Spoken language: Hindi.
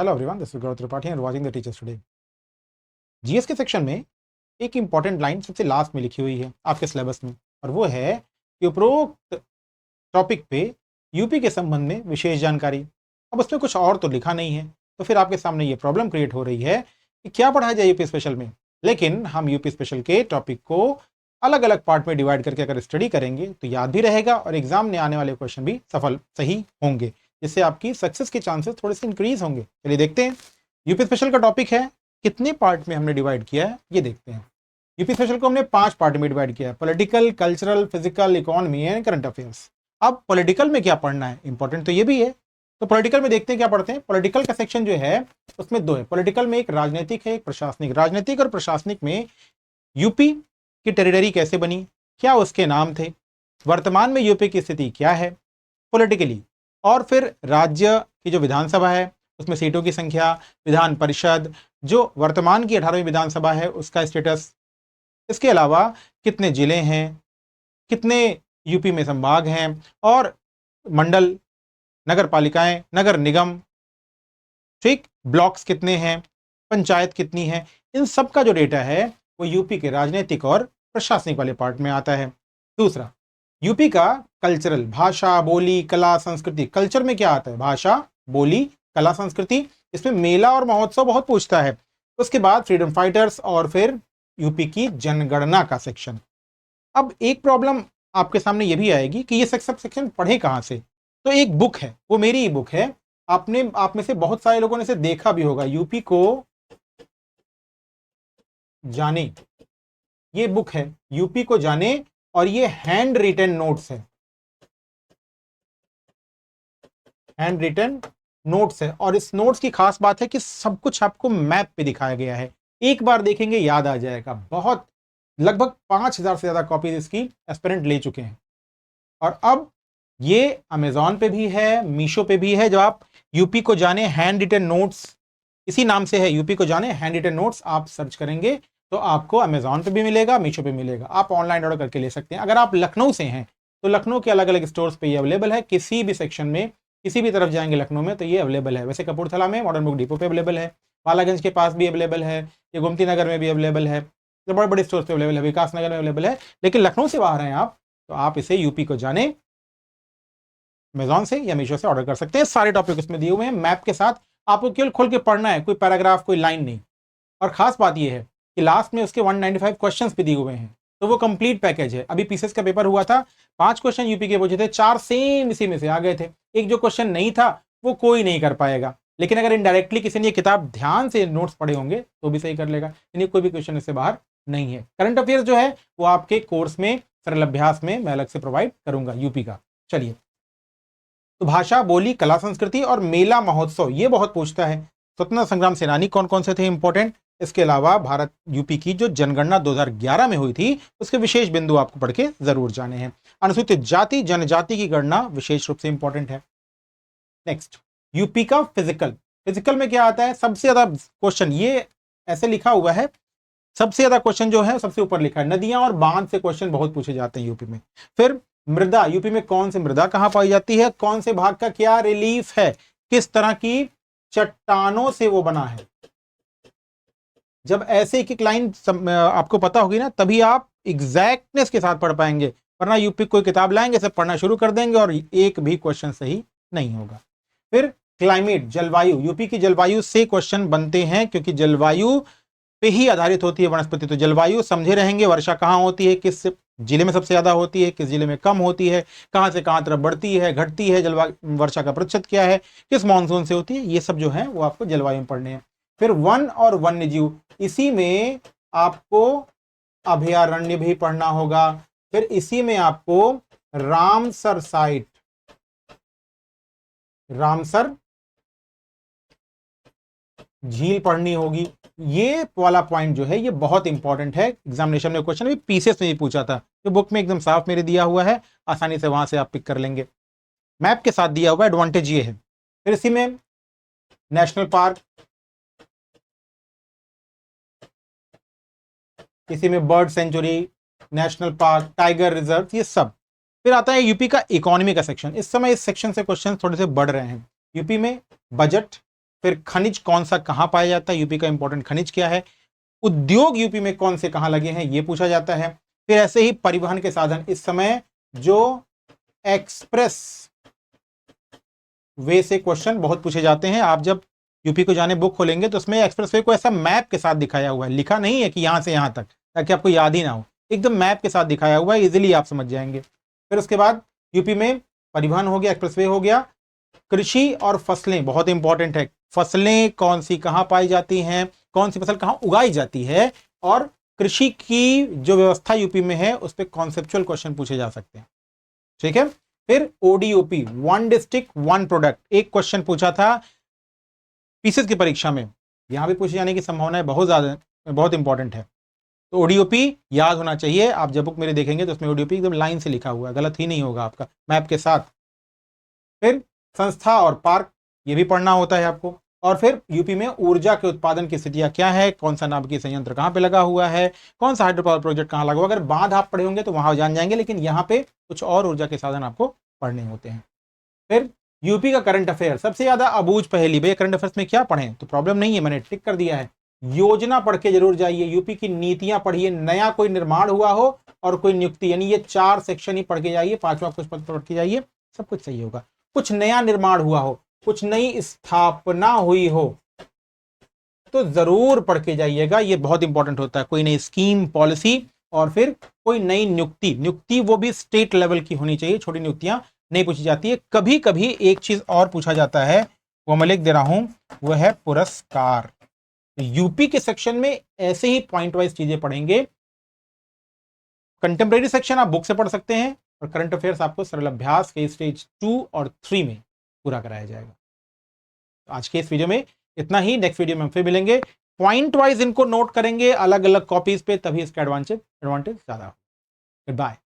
Hello everyone, this is Gaurav Tripathi and watching the teachers today. GS के सेक्शन में एक इंपॉर्टेंट लाइन सबसे लास्ट में लिखी हुई है आपके सिलेबस में, और वो है कि उपरोक्त टॉपिक पे यूपी के संबंध में विशेष जानकारी। अब उसमें कुछ और तो लिखा नहीं है, तो फिर आपके सामने ये प्रॉब्लम क्रिएट हो रही है कि क्या पढ़ाया जाए यूपी स्पेशल में। लेकिन हम यूपी स्पेशल के टॉपिक को अलग अलग पार्ट में डिवाइड करके अगर स्टडी करेंगे तो याद भी रहेगा और एग्जाम में आने वाले क्वेश्चन भी सही होंगे, जिससे आपकी सक्सेस के चांसेस थोड़े से इंक्रीज होंगे। चलिए देखते हैं यूपी स्पेशल का टॉपिक है, कितने पार्ट में हमने डिवाइड किया है ये देखते हैं। यूपी स्पेशल को हमने 5 पार्ट में डिवाइड किया है: political, cultural, physical, economy and current affairs. अब पॉलिटिकल में क्या पढ़ना है, इंपॉर्टेंट तो ये भी है। तो पॉलिटिकल में देखते हैं क्या पढ़ते हैं। पॉलिटिकल का सेक्शन जो है उसमें 2 है। पॉलिटिकल में एक राजनीतिक है, एक प्रशासनिक। राजनीतिक और प्रशासनिक में यूपी की टेरिटरी कैसे बनी, क्या उसके नाम थे, वर्तमान में यूपी की स्थिति क्या है पॉलिटिकली, और फिर राज्य की जो विधानसभा है उसमें सीटों की संख्या, विधान परिषद जो वर्तमान की 18वीं विधानसभा है उसका स्टेटस, इसके अलावा कितने जिले हैं, कितने यूपी में संभाग हैं, और मंडल, नगर पालिकाएं, नगर निगम, ठीक, ब्लॉक्स कितने हैं, पंचायत कितनी है, इन सब का जो डेटा है वो यूपी के राजनीतिक और प्रशासनिक वाले पार्ट में आता है। दूसरा, यूपी का कल्चरल, भाषा, बोली, कला, संस्कृति। कल्चर में क्या आता है, भाषा, बोली, कला, संस्कृति। इसमें मेला और महोत्सव बहुत पूछता है। उसके बाद फ्रीडम फाइटर्स और फिर यूपी की जनगणना का सेक्शन। अब एक प्रॉब्लम आपके सामने ये भी आएगी कि ये सब सेक्शन पढ़े कहां से। तो एक बुक है, वो मेरी ही बुक है, आप में से बहुत सारे लोगों ने इसे देखा भी होगा, यूपी को जाने, ये बुक है यूपी को जाने, और ये हैंड रिटन नोट्स है, हैंड रिटन नोट्स है। और इस नोट्स की खास बात है कि सब कुछ आपको मैप पे दिखाया गया है, एक बार देखेंगे याद आ जाएगा। बहुत लगभग 5000 से ज्यादा कॉपीज इसकी एस्पिरेंट ले चुके हैं। और अब ये अमेजॉन पे भी है, मीशो पे भी है। जब आप यूपी को जाने हैंड रिटन नोट्स, इसी नाम से है, यूपी को जाने हैंड रिटन नोट्स, आप सर्च करेंगे तो आपको अमेजॉन पे भी मिलेगा, मीशो पे मिलेगा। आप ऑनलाइन ऑर्डर करके ले सकते हैं। अगर आप लखनऊ से हैं तो लखनऊ के अलग अलग स्टोर्स पे ये अवेलेबल है। किसी भी सेक्शन में, किसी भी तरफ जाएंगे लखनऊ में तो ये अवेलेबल है। वैसे कपूरथला में मॉडर्न बुक डिपो पे अवेलेबल है, बालागंज के पास भी अवेलेबल है, ये गोमती नगर में भी अवेलेबल है, तो बड़े बड़े स्टोर्स पे अवेलेबल है, विकास नगर में अवेलेबल है। लेकिन लखनऊ से बाहर हैं आप तो आप इसे यूपी को जाने अमेजॉन से या मीशो से ऑर्डर कर सकते हैं। सारे टॉपिक उसमें दिए हुए हैं मैप के साथ, आपको केवल खोल के पढ़ना है, कोई पैराग्राफ, कोई लाइन नहीं। और खास बात यह है कि लास्ट में उसके 195 क्वेश्चंस भी दिए हुए हैं, तो वो कंप्लीट पैकेज है। अभी पीसीएस का पेपर हुआ था, 5 क्वेश्चन यूपी के पूछे थे, 4 सेम इसी में से आ गए थे। एक जो क्वेश्चन नहीं था वो कोई नहीं कर पाएगा, लेकिन अगर इनडायरेक्टली किसी ने ये किताब ध्यान से नोट्स पढ़े होंगे तो भी सही कर लेगा। यानी कोई भी क्वेश्चन इससे बाहर नहीं है। करंट अफेयर्स जो है वो आपके कोर्स में सरल अभ्यास में मैं अलग से प्रोवाइड करूंगा यूपी का। चलिए, तो भाषा, बोली, कला, संस्कृति और मेला महोत्सव ये बहुत पूछता है। स्वतंत्रता संग्राम सेनानी कौन कौन से थे इंपॉर्टेंट। इसके अलावा भारत यूपी की जो जनगणना 2011 में हुई थी उसके विशेष बिंदु आपको पढ़ के जरूर जाने हैं। अनुसूचित जाति जनजाति की गणना विशेष रूप से इंपॉर्टेंट है। नेक्स्ट, यूपी का फिजिकल। फिजिकल में क्या आता है, सबसे ज्यादा क्वेश्चन ये ऐसे लिखा हुआ है, सबसे ज्यादा क्वेश्चन जो है सबसे ऊपर लिखा है, नदियां और बांध से क्वेश्चन बहुत पूछे जाते हैं यूपी में। फिर मृदा, यूपी में कौन सी मृदा कहां पाई जाती है, कौन से भाग का क्या रिलीफ है, किस तरह की चट्टानों से वो बना है। जब ऐसे एक एक लाइन आपको पता होगी ना तभी आप एग्जैक्टनेस के साथ पढ़ पाएंगे, वरना यूपी कोई किताब लाएंगे सब पढ़ना शुरू कर देंगे और एक भी क्वेश्चन सही नहीं होगा। फिर क्लाइमेट, जलवायु, यूपी की जलवायु से क्वेश्चन बनते हैं क्योंकि जलवायु पे ही आधारित होती है वनस्पति। तो जलवायु समझे रहेंगे, वर्षा कहाँ होती है, किस जिले में सबसे ज्यादा होती है, किस जिले में कम होती है, कहां से कहां तरफ बढ़ती है घटती है, जलवायु वर्षा का प्रतिशत क्या है, किस मानसून से होती है, ये सब जो है वो आपको जलवायु में पढ़ने हैं। फिर वन और वन्य जीव, इसी में आपको अभयारण्य भी पढ़ना होगा। फिर इसी में आपको रामसर साइट, रामसर झील पढ़नी होगी। ये वाला पॉइंट जो है ये बहुत इंपॉर्टेंट है, एग्जामिनेशन में क्वेश्चन भी पीसीएस में भी पूछा था, तो बुक में एकदम साफ मेरे दिया हुआ है, आसानी से वहां से आप पिक कर लेंगे। मैप के साथ दिया हुआ एडवांटेज ये है। फिर इसी में नेशनल पार्क, इसी में bird sanctuary, national park, tiger reserve, ये सब। फिर आता है यूपी का इकोनॉमी का सेक्शन। इस समय इस सेक्शन से क्वेश्चन थोड़े से बढ़ रहे हैं। यूपी में बजट, फिर खनिज कौन सा कहां पाया जाता है, यूपी का इंपॉर्टेंट खनिज क्या है, उद्योग यूपी में कौन से कहां लगे हैं ये पूछा जाता है। फिर ऐसे ही परिवहन के साधन, इस समय जो एक्सप्रेस वे से क्वेश्चन बहुत पूछे जाते हैं। आप जब यूपी को जाने बुक खोलेंगे तो उसमें एक्सप्रेस वे को ऐसा मैप के साथ दिखाया हुआ है, लिखा नहीं है कि यहां से यहां तक, ताकि आपको याद ही ना हो, एकदम मैप के साथ दिखाया हुआ है, इजीली आप समझ जाएंगे। फिर उसके बाद यूपी में परिवहन हो गया, एक्सप्रेस वे हो गया, कृषि और फसलें बहुत इंपॉर्टेंट है, फसलें कौन सी कहां पाई जाती हैं, कौन सी फसल कहां उगाई जाती है, और कृषि की जो व्यवस्था यूपी में है उस पर कॉन्सेप्चुअल क्वेश्चन पूछे जा सकते हैं। ठीक है। फिर ODOP, one district one product, एक क्वेश्चन पूछा था पीसीएस की परीक्षा में, यहां भी पूछे जाने की संभावना बहुत ज्यादा, बहुत इंपॉर्टेंट है। तो ओडीओपी याद होना चाहिए। आप जब बुक मेरे देखेंगे तो उसमें ओडीओपी एकदम लाइन से लिखा हुआ है, गलत ही नहीं होगा आपका, मैप के साथ। फिर संस्था और पार्क, ये भी पढ़ना होता है आपको। और फिर यूपी में ऊर्जा के उत्पादन की स्थितियां क्या है, कौन सा नाभिकीय संयंत्र कहां पे लगा हुआ है, कौन सा हाइड्रो पावर प्रोजेक्ट कहां लगा हुआ है। अगर बांध आप पढ़े होंगे तो वहां जान जाएंगे, लेकिन यहाँ पे कुछ और ऊर्जा के साधन आपको पढ़ने होते हैं। फिर यूपी का करंट अफेयर, सबसे ज्यादा अबूझ पहेली, भैया करंट अफेयर्स में क्या पढ़ें, तो प्रॉब्लम नहीं है, मैंने टिक कर दिया है। योजना पढ़ के जरूर जाइए, यूपी की नीतियां पढ़िए, नया कोई निर्माण हुआ हो और कोई नियुक्ति, यानी ये 4 सेक्शन ही पढ़ के जाइए, 5वां कुछ पढ़ के जाइए, सब कुछ सही होगा। कुछ नया निर्माण हुआ हो, कुछ नई स्थापना हुई हो तो जरूर पढ़ के जाइएगा, ये बहुत इंपॉर्टेंट होता है। कोई नई स्कीम, पॉलिसी, और फिर कोई नई नियुक्ति, नियुक्ति वो भी स्टेट लेवल की होनी चाहिए, छोटी नियुक्तियां नहीं पूछी जाती है। कभी कभी एक चीज और पूछा जाता है, वो मैं लिख दे रहा हूं, वो है पुरस्कार। यूपी के सेक्शन में ऐसे ही पॉइंट वाइज चीजें पढ़ेंगे। कंटेम्प्रेरी सेक्शन आप बुक से पढ़ सकते हैं, और करंट अफेयर्स आपको सरल अभ्यास के स्टेज 2 और 3 में पूरा कराया जाएगा। आज के इस वीडियो में इतना ही, नेक्स्ट वीडियो में हम फिर मिलेंगे। पॉइंट वाइज इनको नोट करेंगे अलग अलग कॉपीज पे, तभी इसका एडवांटेज ज्यादा। Good bye.